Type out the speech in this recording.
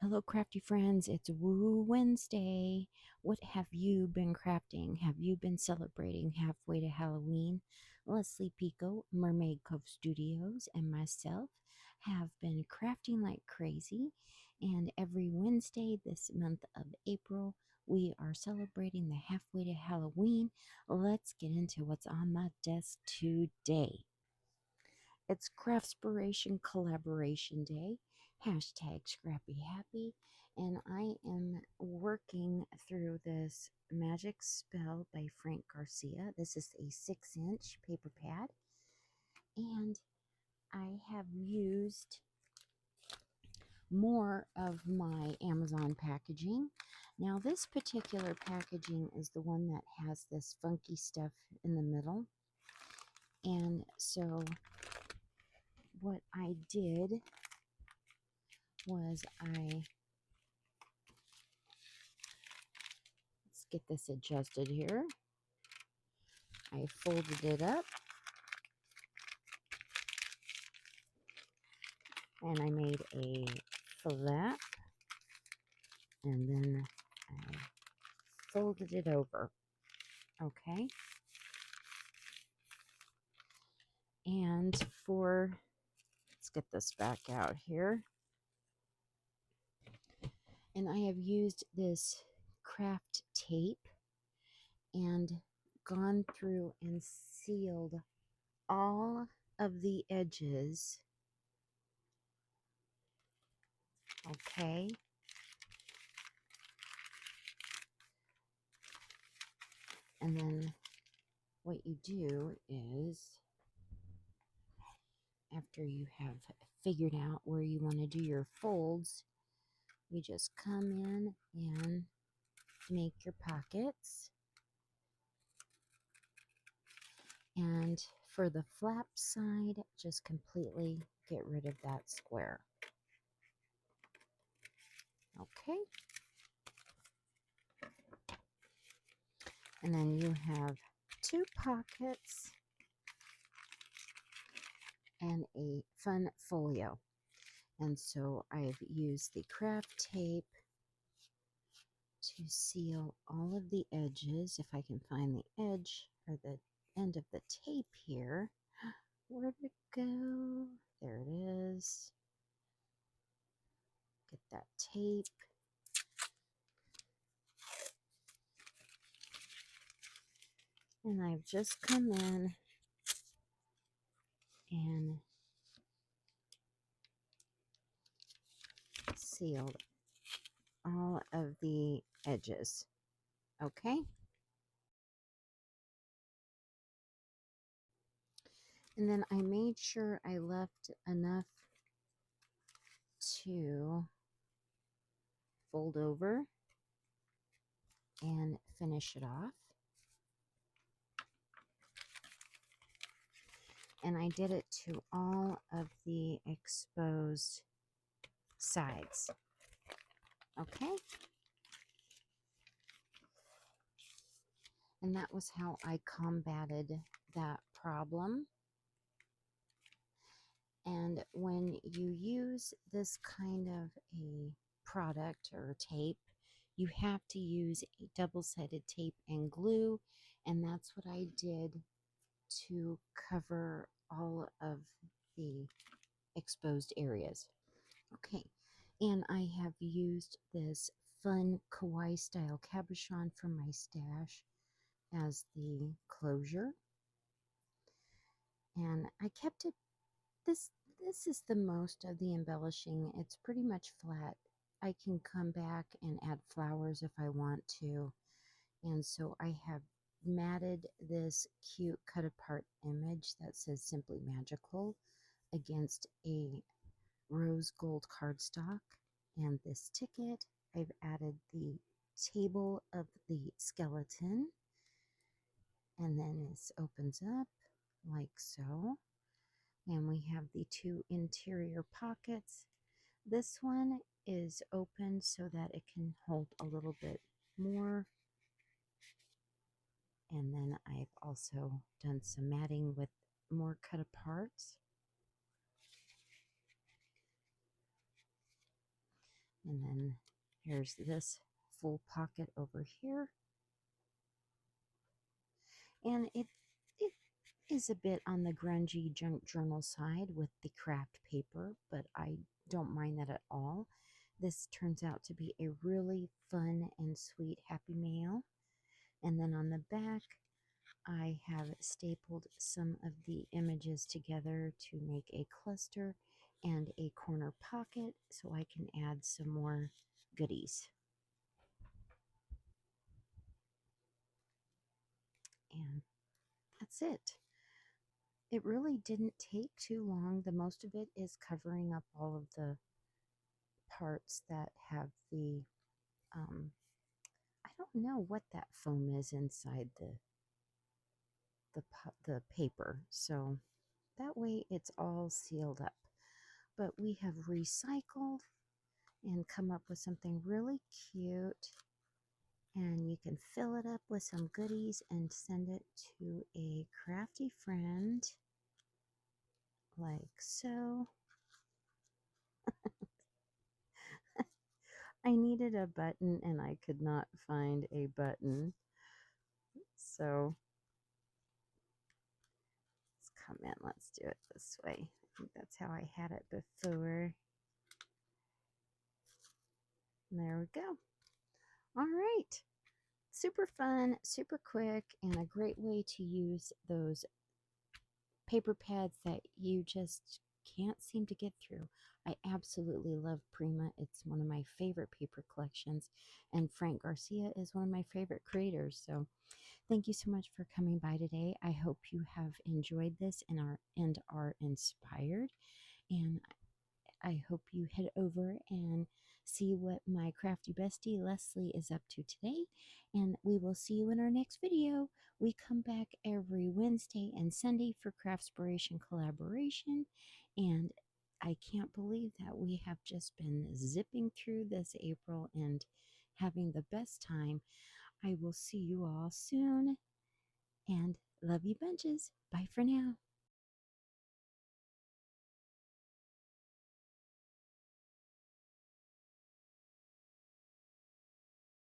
Hello, crafty friends. It's Woo Wednesday. What have you been crafting? Have you been celebrating halfway to Halloween? Leslie Pico, Mermaid Cove Studios, and myself have been crafting like crazy. And every Wednesday this month of April, we are celebrating the halfway to Halloween. Let's get into what's on my desk today. It's Craftspiration Collaboration Day, hashtag Scrappy Happy, and I am working through this Magic Spell by Frank Garcia. This is a 6-inch paper pad, and I have used more of my Amazon packaging. Now, this particular packaging is the one that has this funky stuff in the middle, and so what I did was let's get this adjusted here. I folded it up and I made a flap and then I folded it over. Okay. And let's get this back out here. And I have used this craft tape and gone through and sealed all of the edges. Okay. And then what you do is, after you have figured out where you want to do your folds, you just come in and make your pockets. And for the flap side, just completely get rid of that square. Okay. And then you have 2 pockets and a fun folio. And so I've used the craft tape to seal all of the edges. If I can find the edge or the end of the tape here. Where'd it go? There it is. Get that tape. And I've just come in and sealed all of the edges. Okay? And then I made sure I left enough to fold over and finish it off. And I did it to all of the exposed sides. Okay? And that was how I combated that problem. And when you use this kind of a product or tape, you have to use a double-sided tape and glue, and that's what I did to cover all of the exposed areas. Okay, and I have used this fun kawaii style cabochon from my stash as the closure, and I kept it this is the most of the embellishing. It's pretty much flat. I can come back and add flowers if I want to. And so I have matted this cute cut apart image that says Simply Magical against a rose gold cardstock. And this ticket, I've added the table of the skeleton. And then this opens up like so. And we have the 2 interior pockets. This one is open so that it can hold a little bit more. And then I've also done some matting with more cut aparts. And then here's this full pocket over here. And it is a bit on the grungy junk journal side with the craft paper, but I don't mind that at all. This turns out to be a really fun and sweet Happy Mail. And then on the back, I have stapled some of the images together to make a cluster and a corner pocket so I can add some more goodies. And that's it. It really didn't take too long. The most of it is covering up all of the parts that have the, I don't know what that foam is inside the paper. So that way it's all sealed up. But we have recycled and come up with something really cute. And you can fill it up with some goodies and send it to a crafty friend like so. I needed a button and I could not find a button. So let's come in. Let's do it this way. I think that's how I had it before. And there we go. All right. Super fun, super quick, and a great way to use those paper pads that you just can't seem to get through. I absolutely love Prima. It's one of my favorite paper collections, and Frank Garcia is one of my favorite creators. So thank you so much for coming by today. I hope you have enjoyed this and are inspired. And I hope you head over and see what my crafty bestie Leslie is up to today. And we will see you in our next video. We come back every Wednesday and Sunday for Craftspiration Collaboration. And I can't believe that we have just been zipping through this April and having the best time. I will see you all soon and love you bunches. Bye for now.